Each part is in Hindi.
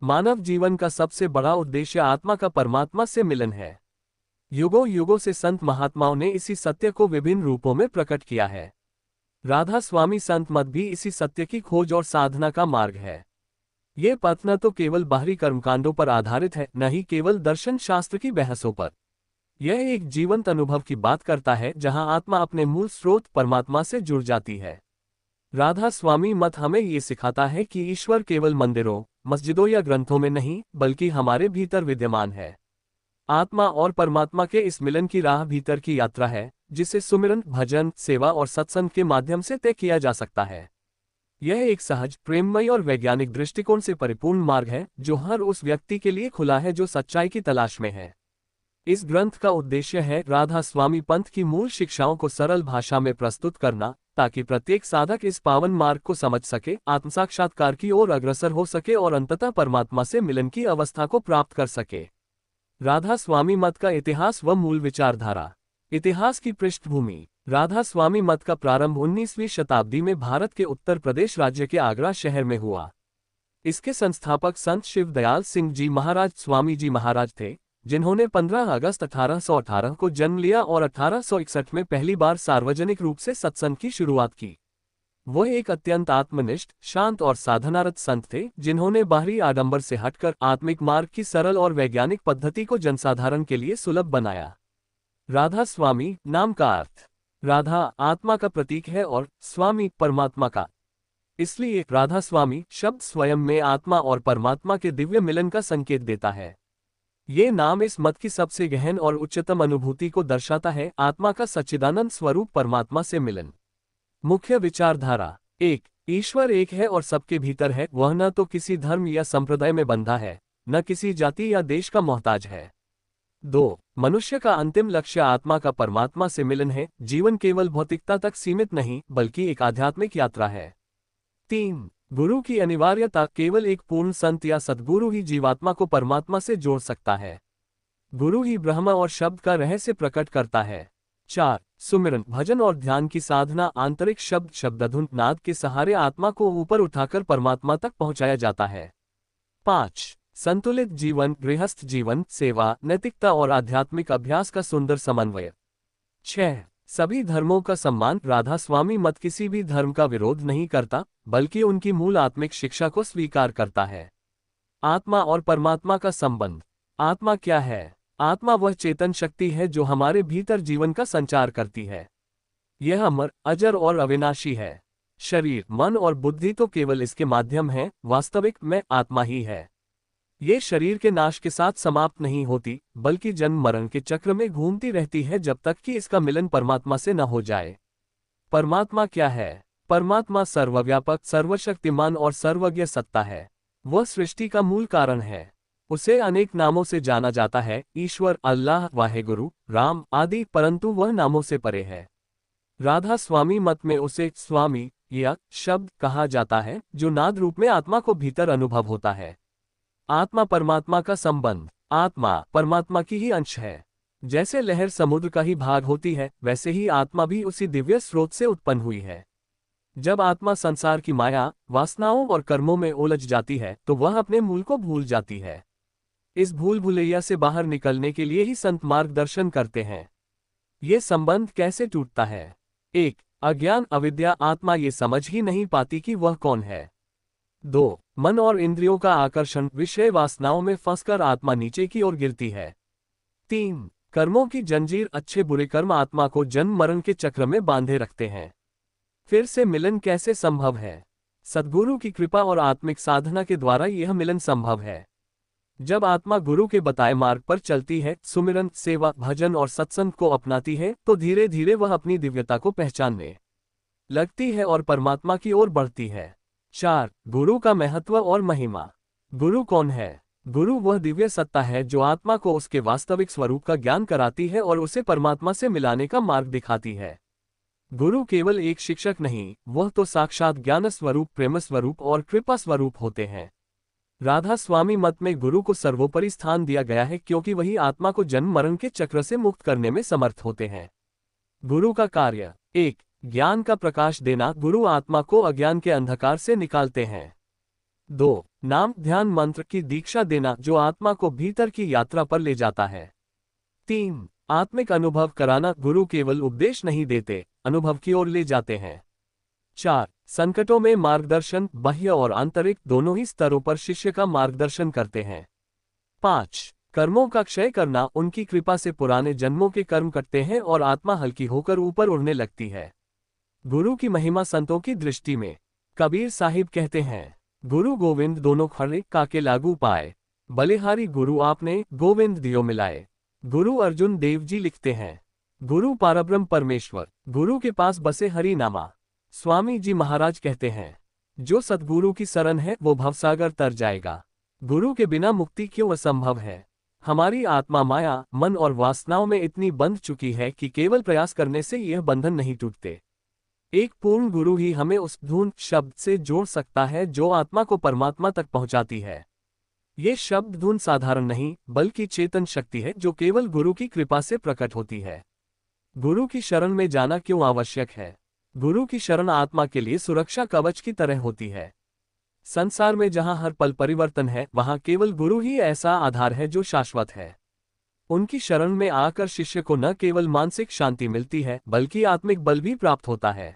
मानव जीवन का सबसे बड़ा उद्देश्य आत्मा का परमात्मा से मिलन है। युगों युगों से संत महात्माओं ने इसी सत्य को विभिन्न रूपों में प्रकट किया है। राधा स्वामी संत मत भी इसी सत्य की खोज और साधना का मार्ग है। ये पथ न तो केवल बाहरी कर्मकांडों पर आधारित है, न ही केवल दर्शन शास्त्र की बहसों पर। यह एक जीवंत अनुभव की बात करता है जहां आत्मा अपने मूल स्रोत परमात्मा से जुड़ जाती है। राधा स्वामी मत हमें ये सिखाता है कि ईश्वर केवल मंदिरों, मस्जिदों या ग्रंथों में नहीं, बल्कि हमारे भीतर विद्यमान है। आत्मा और परमात्मा के इस मिलन की राह भीतर की यात्रा है, जिसे सुमिरन, भजन, सेवा और सत्संग के माध्यम से तय किया जा सकता है। यह एक सहज, प्रेममय और वैज्ञानिक दृष्टिकोण से परिपूर्ण मार्ग है, जो हर उस व्यक्ति के लिए खुला है जो सच्चाई की तलाश में है। इस ग्रंथ का उद्देश्य है राधा स्वामी पंथ की मूल शिक्षाओं को सरल भाषा में प्रस्तुत करना, ताकि प्रत्येक साधक इस पावन मार्ग को समझ सके, आत्मसाक्षात्कार की ओर अग्रसर हो सके और अंततः परमात्मा से मिलन की अवस्था को प्राप्त कर सके। राधा स्वामी मत का इतिहास व मूल विचारधारा। इतिहास की पृष्ठभूमि। राधा स्वामी मत का प्रारंभ 19वीं शताब्दी में भारत के उत्तर प्रदेश राज्य के आगरा शहर में हुआ। इसके संस्थापक संत शिव दयाल सिंह जी महाराज स्वामी जी महाराज थे, जिन्होंने 15 अगस्त 1818 को जन्म लिया और 1861 में पहली बार सार्वजनिक रूप से सत्संग की शुरुआत की। वह एक अत्यंत आत्मनिष्ठ, शांत और साधनारत संत थे, जिन्होंने बाहरी आडंबर से हटकर आत्मिक मार्ग की सरल और वैज्ञानिक पद्धति को जनसाधारण के लिए सुलभ बनाया। राधा स्वामी नाम का अर्थ। राधा आत्मा का प्रतीक है और स्वामी परमात्मा का। इसलिए राधा स्वामी शब्द स्वयं में आत्मा और परमात्मा के दिव्य मिलन का संकेत देता है। ये नाम इस मत की सबसे गहन और उच्चतम अनुभूति को दर्शाता है, आत्मा का सच्चिदानंद स्वरूप परमात्मा से मिलन। मुख्य विचारधारा। 1. ईश्वर एक है और सबके भीतर है। वह न तो किसी धर्म या संप्रदाय में बंधा है, न किसी जाति या देश का मोहताज है। 2. मनुष्य का अंतिम लक्ष्य आत्मा का परमात्मा से मिलन है। जीवन केवल भौतिकता तक सीमित नहीं, बल्कि एक आध्यात्मिक यात्रा है। 3. गुरु की अनिवार्यता। केवल एक पूर्ण संत या सद्गुरु ही जीवात्मा को परमात्मा से जोड़ सकता है। गुरु ही ब्रह्म और शब्द का रहस्य प्रकट करता है। 4. सुमिरन, भजन और ध्यान की साधना। आंतरिक शब्द शब्दधुन नाद के सहारे आत्मा को ऊपर उठाकर परमात्मा तक पहुंचाया जाता है। 5. संतुलित जीवन, गृहस्थ जीवन, सेवा, नैतिकता और आध्यात्मिक अभ्यास का सुंदर समन्वय। 6. सभी धर्मों का सम्मान। राधा स्वामी मत किसी भी धर्म का विरोध नहीं करता, बल्कि उनकी मूल आत्मिक शिक्षा को स्वीकार करता है। आत्मा और परमात्मा का संबंध। आत्मा क्या है? आत्मा वह चेतन शक्ति है जो हमारे भीतर जीवन का संचार करती है। यह अमर, अजर और अविनाशी है। शरीर, मन और बुद्धि तो केवल इसके माध्यम हैं। वास्तविक मैं आत्मा ही है। ये शरीर के नाश के साथ समाप्त नहीं होती, बल्कि जन्म मरण के चक्र में घूमती रहती है, जब तक कि इसका मिलन परमात्मा से न हो जाए। परमात्मा क्या है? परमात्मा सर्वव्यापक, सर्वशक्तिमान और सर्वज्ञ सत्ता है। वह सृष्टि का मूल कारण है। उसे अनेक नामों से जाना जाता है, ईश्वर, अल्लाह, वाहेगुरु, राम आदि, परंतु वह नामों से परे है। राधा स्वामी मत में उसे स्वामी या शब्द कहा जाता है, जो नाद रूप में आत्मा को भीतर अनुभव होता है। आत्मा परमात्मा का संबंध। आत्मा परमात्मा की ही अंश है। जैसे लहर समुद्र का ही भाग होती है, वैसे ही आत्मा भी उसी दिव्य स्रोत से उत्पन्न हुई है। जब आत्मा संसार की माया, वासनाओं और कर्मों में उलझ जाती है, तो वह अपने मूल को भूल जाती है। इस भूल भुलैया से बाहर निकलने के लिए ही संत मार्गदर्शन करते हैं। ये संबंध कैसे टूटता है? 1. अज्ञान, अविद्या। आत्मा ये समझ ही नहीं पाती कि वह कौन है। 2. मन और इंद्रियों का आकर्षण, विषय वासनाओं में फंसकर आत्मा नीचे की ओर गिरती है। 3. कर्मों की जंजीर, अच्छे बुरे कर्म आत्मा को जन्म मरण के चक्र में बांधे रखते हैं। फिर से मिलन कैसे संभव है? सद्गुरु की कृपा और आत्मिक साधना के द्वारा यह मिलन संभव है। जब आत्मा गुरु के बताए मार्ग पर चलती है, सुमिरन, सेवा, भजन और सत्संग को अपनाती है, तो धीरे धीरे वह अपनी दिव्यता को पहचानने लगती है और परमात्मा की ओर बढ़ती है। 4. गुरु का महत्व और महिमा। गुरु कौन है? गुरु वह दिव्य सत्ता है जो आत्मा को उसके वास्तविक स्वरूप का ज्ञान कराती है और उसे परमात्मा से मिलाने का मार्ग दिखाती है। गुरु केवल एक शिक्षक नहीं, वह तो साक्षात ज्ञान स्वरूप, प्रेम स्वरूप और कृपा स्वरूप होते हैं। राधा स्वामी मत में गुरु को सर्वोपरि स्थान दिया गया है, क्योंकि वही आत्मा को जन्म मरण के चक्र से मुक्त करने में समर्थ होते हैं। गुरु का कार्य। 1. ज्ञान का प्रकाश देना। गुरु आत्मा को अज्ञान के अंधकार से निकालते हैं। 2. नाम ध्यान मंत्र की दीक्षा देना जो आत्मा को भीतर की यात्रा पर ले जाता है। 3. आत्मिक अनुभव कराना, गुरु केवल उपदेश नहीं देते, अनुभव की ओर ले जाते हैं। 4. संकटों में मार्गदर्शन, बाह्य और आंतरिक दोनों ही स्तरों पर शिष्य का मार्गदर्शन करते हैं। 5. कर्मों का क्षय करना, उनकी कृपा से पुराने जन्मों के कर्म कटते हैं और आत्मा हल्की होकर ऊपर उड़ने लगती है। गुरु की महिमा संतों की दृष्टि में। कबीर साहिब कहते हैं, गुरु गोविंद दोनों खड़े काके लागू पाए, बलिहारी गुरु आपने गोविंद दियो मिलाए। गुरु अर्जुन देव जी लिखते हैं, गुरु पारब्रह्म परमेश्वर, गुरु के पास बसे हरि नामा। स्वामी जी महाराज कहते हैं, जो सद्गुरु की शरण है वो भवसागर तर जाएगा। गुरु के बिना मुक्ति क्यों असंभव है। हमारी आत्मा माया, मन और वासनाओं में इतनी बंध चुकी है कि केवल प्रयास करने से यह बंधन नहीं टूटते। एक पूर्ण गुरु ही हमें उस धुन शब्द से जोड़ सकता है जो आत्मा को परमात्मा तक पहुंचाती है। ये शब्द धुन साधारण नहीं बल्कि चेतन शक्ति है जो केवल गुरु की कृपा से प्रकट होती है। गुरु की शरण में जाना क्यों आवश्यक है। गुरु की शरण आत्मा के लिए सुरक्षा कवच की तरह होती है। संसार में जहां हर पल परिवर्तन है, वहां केवल गुरु ही ऐसा आधार है जो शाश्वत है। उनकी शरण में आकर शिष्य को न केवल मानसिक शांति मिलती है बल्कि आत्मिक बल भी प्राप्त होता है।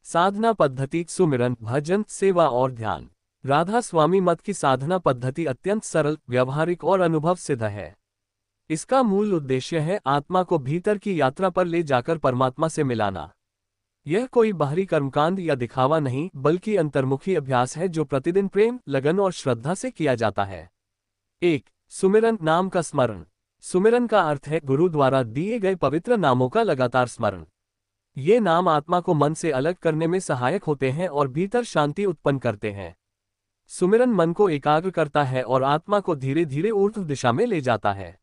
साधना पद्धति, सुमिरन, भजन, सेवा और ध्यान। राधा स्वामी मत की साधना पद्धति अत्यंत सरल, व्यवहारिक और अनुभव सिद्ध है। इसका मूल उद्देश्य है आत्मा को भीतर की यात्रा पर ले जाकर परमात्मा से मिलाना। यह कोई बाहरी कर्मकांड या दिखावा नहीं बल्कि अंतर्मुखी अभ्यास है जो प्रतिदिन प्रेम, लगन और श्रद्धा से किया जाता है। 1. सुमिरन, नाम का स्मरण। सुमिरन का अर्थ है गुरु द्वारा दिए गए पवित्र नामों का लगातार स्मरण। ये नाम आत्मा को मन से अलग करने में सहायक होते हैं और भीतर शांति उत्पन्न करते हैं। सुमिरन मन को एकाग्र करता है और आत्मा को धीरे धीरे ऊर्ध्व दिशा में ले जाता है।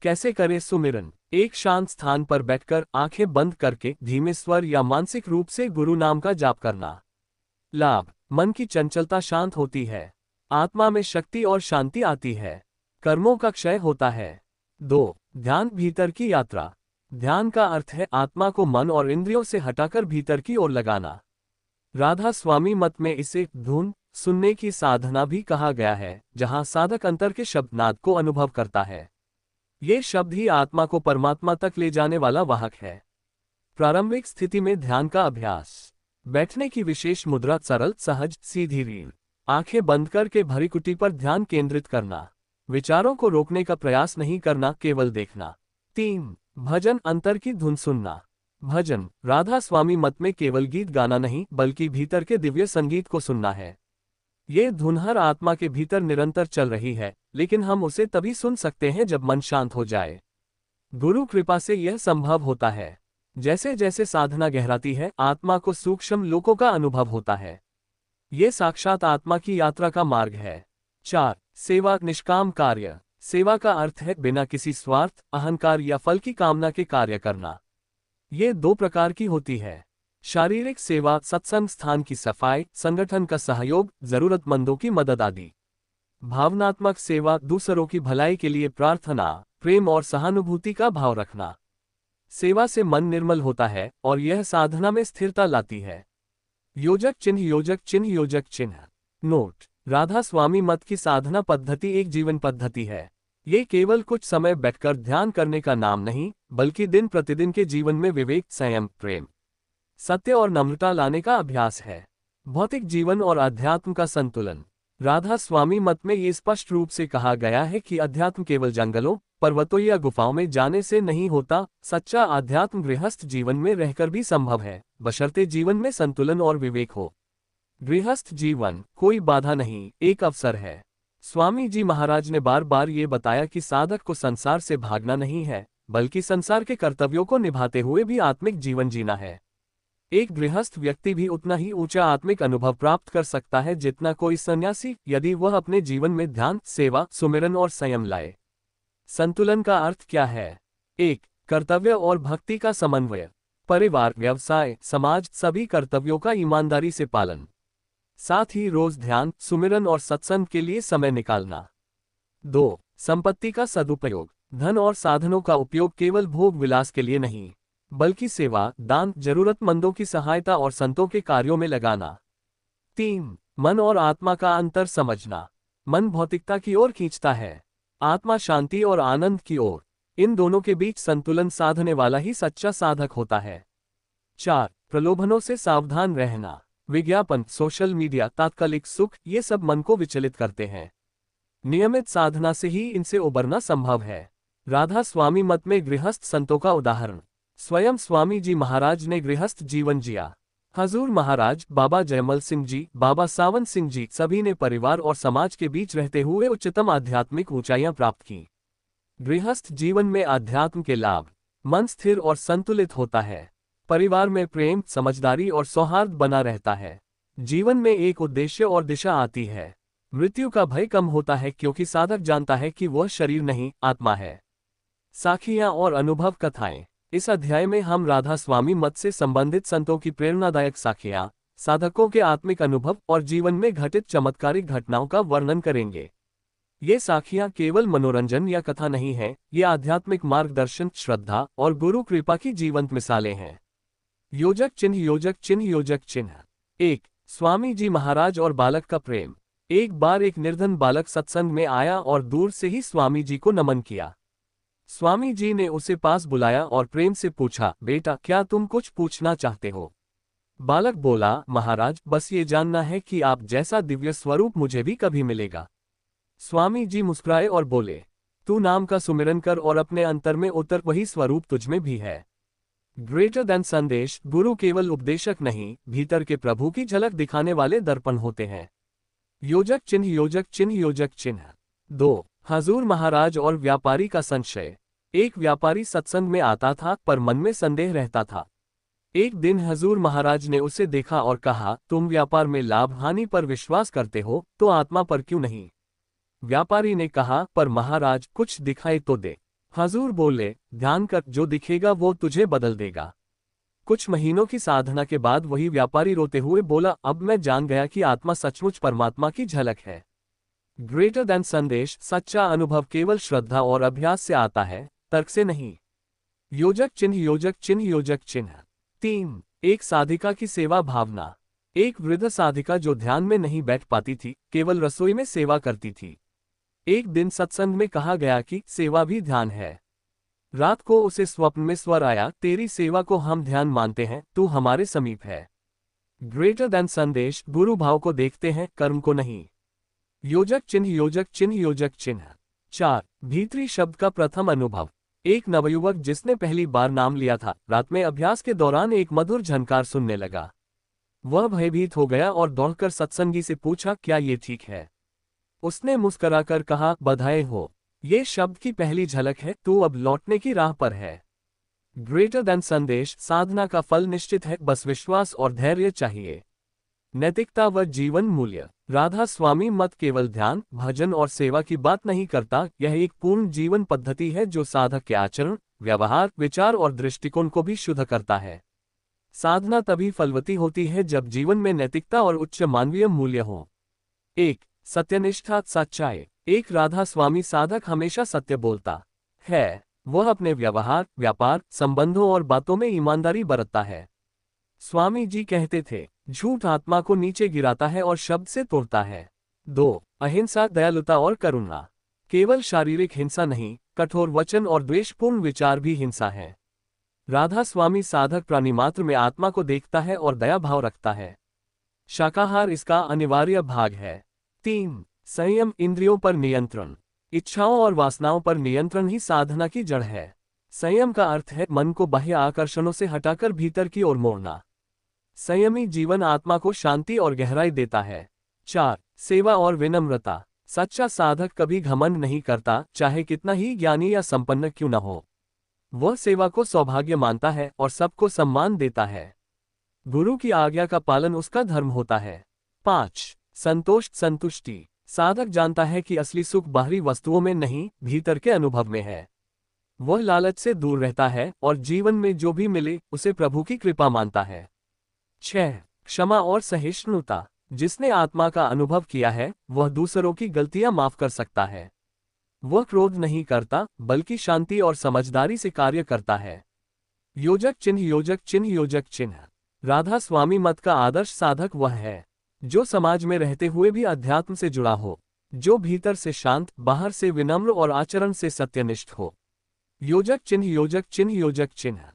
कैसे करें सुमिरन। एक शांत स्थान पर बैठकर आंखें बंद करके धीमे स्वर या मानसिक रूप से गुरु नाम का जाप करना। लाभ, मन की चंचलता शांत होती है, आत्मा में शक्ति और शांति आती है, कर्मों का क्षय होता है। 2. ध्यान, भीतर की यात्रा। ध्यान का अर्थ है आत्मा को मन और इंद्रियों से हटाकर भीतर की ओर लगाना। राधा स्वामी मत में इसे धुन सुनने की साधना भी कहा गया है, जहां साधक अंतर के शब्दनाद को अनुभव करता है। ये शब्द ही आत्मा को परमात्मा तक ले जाने वाला वाहक है। प्रारंभिक स्थिति में ध्यान का अभ्यास। बैठने की विशेष मुद्रा, सरल, सहज, सीधी रीढ़, आंखें बंद करके भरीकुटी पर ध्यान केंद्रित करना। विचारों को रोकने का प्रयास नहीं करना, केवल देखना। 3. भजन, अंतर की धुन सुनना। भजन, राधा स्वामी मत में केवल गीत गाना नहीं बल्कि भीतर के दिव्य संगीत को सुनना है। ये धुन हर आत्मा के भीतर निरंतर चल रही है, लेकिन हम उसे तभी सुन सकते हैं जब मन शांत हो जाए। गुरु कृपा से यह संभव होता है। जैसे जैसे साधना गहराती है, आत्मा को सूक्ष्म लोकों का अनुभव होता है। ये साक्षात आत्मा की यात्रा का मार्ग है। 4. सेवा, निष्काम कार्य। सेवा का अर्थ है बिना किसी स्वार्थ, अहंकार या फल की कामना के कार्य करना। ये 2 प्रकार की होती है। शारीरिक सेवा, सत्संग स्थान की सफाई, संगठन का सहयोग, जरूरतमंदों की मदद आदि। भावनात्मक सेवा, दूसरों की भलाई के लिए प्रार्थना, प्रेम और सहानुभूति का भाव रखना। सेवा से मन निर्मल होता है और यह साधना में स्थिरता लाती है। योजक चिन्ह, योजक चिन्ह, योजक चिन्ह। नोट, राधा स्वामी मत की साधना पद्धति एक जीवन पद्धति है। ये केवल कुछ समय बैठकर ध्यान करने का नाम नहीं बल्कि दिन प्रतिदिन के जीवन में विवेक, संयम, प्रेम, सत्य और नम्रता लाने का अभ्यास है। भौतिक जीवन और अध्यात्म का संतुलन। राधा स्वामी मत में ये स्पष्ट रूप से कहा गया है कि अध्यात्म केवल जंगलों, पर्वतों या गुफाओं में जाने से नहीं होता। सच्चा अध्यात्म गृहस्थ जीवन में रहकर भी संभव है, बशर्ते जीवन में संतुलन और विवेक हो। गृहस्थ जीवन कोई बाधा नहीं, एक अवसर है। स्वामी जी महाराज ने बार बार ये बताया कि साधक को संसार से भागना नहीं है बल्कि संसार के कर्तव्यों को निभाते हुए भी आत्मिक जीवन जीना है। एक गृहस्थ व्यक्ति भी उतना ही ऊंचा आत्मिक अनुभव प्राप्त कर सकता है जितना कोई सन्यासी, यदि वह अपने जीवन में ध्यान, सेवा, सुमिरन और संयम लाए। संतुलन का अर्थ क्या है। 1. कर्तव्य और भक्ति का समन्वय। परिवार, व्यवसाय, समाज, सभी कर्तव्यों का ईमानदारी से पालन। साथ ही रोज ध्यान, सुमिरन और सत्संग के लिए समय निकालना। 2. संपत्ति का सदुपयोग। धन और साधनों का उपयोग केवल भोग विलास के लिए नहीं बल्कि सेवा, दान, जरूरतमंदों की सहायता और संतों के कार्यों में लगाना। 3. मन और आत्मा का अंतर समझना। मन भौतिकता की ओर खींचता है, आत्मा शांति और आनंद की ओर। इन दोनों के बीच संतुलन साधने वाला ही सच्चा साधक होता है। 4. प्रलोभनों से सावधान रहना। विज्ञापन, सोशल मीडिया, तात्कालिक सुख, ये सब मन को विचलित करते हैं। नियमित साधना से ही इनसे उबरना संभव है। राधा स्वामी मत में गृहस्थ संतों का उदाहरण। स्वयं स्वामी जी महाराज ने गृहस्थ जीवन जिया। हजूर महाराज, बाबा जयमल सिंह जी, बाबा सावन सिंह जी, सभी ने परिवार और समाज के बीच रहते हुए उच्चतम आध्यात्मिक ऊंचाइयां प्राप्त की। गृहस्थ जीवन में आध्यात्म के लाभ। मन स्थिर और संतुलित होता है। परिवार में प्रेम, समझदारी और सौहार्द बना रहता है। जीवन में एक उद्देश्य और दिशा आती है। मृत्यु का भय कम होता है क्योंकि साधक जानता है कि वह शरीर नहीं, आत्मा है। साखियां और अनुभव कथाएं। इस अध्याय में हम राधा स्वामी मत से संबंधित संतों की प्रेरणादायक साखियां, साधकों के आत्मिक अनुभव और जीवन में घटित चमत्कारिक घटनाओं का वर्णन करेंगे। ये साखियां केवल मनोरंजन या कथा नहीं हैं, ये आध्यात्मिक मार्गदर्शन, श्रद्धा और गुरु कृपा की जीवंत मिसालें हैं। योजक चिन्ह, योजक चिन्ह, योजक चिन्ह। 1. स्वामी जी महाराज और बालक का प्रेम। एक बार एक निर्धन बालक सत्संग में आया और दूर से ही स्वामी जी को नमन किया। स्वामी जी ने उसे पास बुलाया और प्रेम से पूछा, बेटा, क्या तुम कुछ पूछना चाहते हो? बालक बोला, महाराज, बस ये जानना है कि आप जैसा दिव्य स्वरूप मुझे भी कभी मिलेगा। स्वामी जी मुस्कुराए और बोले, तू नाम का सुमिरन कर और अपने अंतर में उतर, वही स्वरूप तुझमें भी है। ग्रेटर देन संदेश। गुरु केवल उपदेशक नहीं, भीतर के प्रभु की झलक दिखाने वाले दर्पण होते हैं। योजक चिन्ह, योजक चिन्ह, योजक चिन्ह। 2. हजूर महाराज और व्यापारी का संशय। एक व्यापारी सत्संग में आता था पर मन में संदेह रहता था। एक दिन हजूर महाराज ने उसे देखा और कहा, तुम व्यापार में लाभ हानि पर विश्वास करते हो, तो आत्मा पर क्यों नहीं? व्यापारी ने कहा, पर महाराज, कुछ दिखाई तो दे। हजूर बोले, ध्यान कर, जो दिखेगा वो तुझे बदल देगा। कुछ महीनों की साधना के बाद वही व्यापारी रोते हुए बोला, अब मैं जान गया कि आत्मा सचमुच परमात्मा की झलक है। ग्रेटर देन संदेश। सच्चा अनुभव केवल श्रद्धा और अभ्यास से आता है, तर्क से नहीं। योजक चिन्ह, योजक चिन्ह, योजक चिन्ह। 3. एक साधिका की सेवा भावना। एक वृद्ध साधिका जो ध्यान में नहीं बैठ पाती थी, केवल रसोई में सेवा करती थी। एक दिन सत्संग में कहा गया कि सेवा भी ध्यान है। रात को उसे स्वप्न में स्वर आया, तेरी सेवा को हम ध्यान मानते हैं, तू हमारे समीप है। ग्रेटर देन संदेश। गुरु भाव को देखते हैं, कर्म को नहीं। योजक चिन्ह, योजक चिन्ह, योजक चिन्ह। 4. भीतरी शब्द का प्रथम अनुभव। एक नवयुवक जिसने पहली बार नाम लिया था, रात में अभ्यास के दौरान एक मधुर झनकार सुनने लगा। वह भयभीत हो गया और दौड़कर सत्संगी से पूछा, क्या ये ठीक है? उसने मुस्कुराकर कहा, बधाई हो, ये शब्द की पहली झलक है, तू अब लौटने की राह पर है। ग्रेटर देन संदेश। साधना का फल निश्चित है, बस विश्वास और धैर्य चाहिए। नैतिकता व जीवन मूल्य। राधा स्वामी मत केवल ध्यान, भजन और सेवा की बात नहीं करता, यह एक पूर्ण जीवन पद्धति है जो साधक के आचरण, व्यवहार, विचार और दृष्टिकोण को भी शुद्ध करता है। साधना तभी फलवती होती है जब जीवन में नैतिकता और उच्च मानवीय मूल्य हो। 1. सत्यनिष्ठा, सच्चाई। एक राधा स्वामी साधक हमेशा सत्य बोलता है। वह अपने व्यवहार, व्यापार, संबंधों और बातों में ईमानदारी बरतता है। स्वामी जी कहते थे, झूठ आत्मा को नीचे गिराता है और शब्द से तोड़ता है। 2. अहिंसा, दयालुता और करुणा। केवल शारीरिक हिंसा नहीं, कठोर वचन और द्वेषपूर्ण विचार भी हिंसा है। राधा स्वामी साधक प्राणिमात्र में आत्मा को देखता है और दया भाव रखता है। शाकाहार इसका अनिवार्य भाग है। 3. संयम, इंद्रियों पर नियंत्रण। इच्छाओं और वासनाओं पर नियंत्रण ही साधना की जड़ है। संयम का अर्थ है मन को बाह्य आकर्षणों से हटाकर भीतर की ओर मोड़ना। संयमी जीवन आत्मा को शांति और गहराई देता है। 4. सेवा और विनम्रता। सच्चा साधक कभी घमंड नहीं करता, चाहे कितना ही ज्ञानी या संपन्न क्यों न हो। वह सेवा को सौभाग्य मानता है और सबको सम्मान देता है। गुरु की आज्ञा का पालन उसका धर्म होता है। 5. संतोष, संतुष्टि। साधक जानता है कि असली सुख बाहरी वस्तुओं में नहीं, भीतर के अनुभव में है। वह लालच से दूर रहता है और जीवन में जो भी मिले उसे प्रभु की कृपा मानता है। 6. क्षमा और सहिष्णुता। जिसने आत्मा का अनुभव किया है, वह दूसरों की गलतियां माफ कर सकता है। वह क्रोध नहीं करता, बल्कि शांति और समझदारी से कार्य करता है। योजक चिन्ह, योजक चिन्ह, योजक चिन्ह। राधा स्वामी मत का आदर्श साधक वह है जो समाज में रहते हुए भी अध्यात्म से जुड़ा हो, जो भीतर से शांत, बाहर से विनम्र और आचरण से सत्यनिष्ठ हो। योजक चिन्ह, योजक चिन्ह, योजक चिन्ह।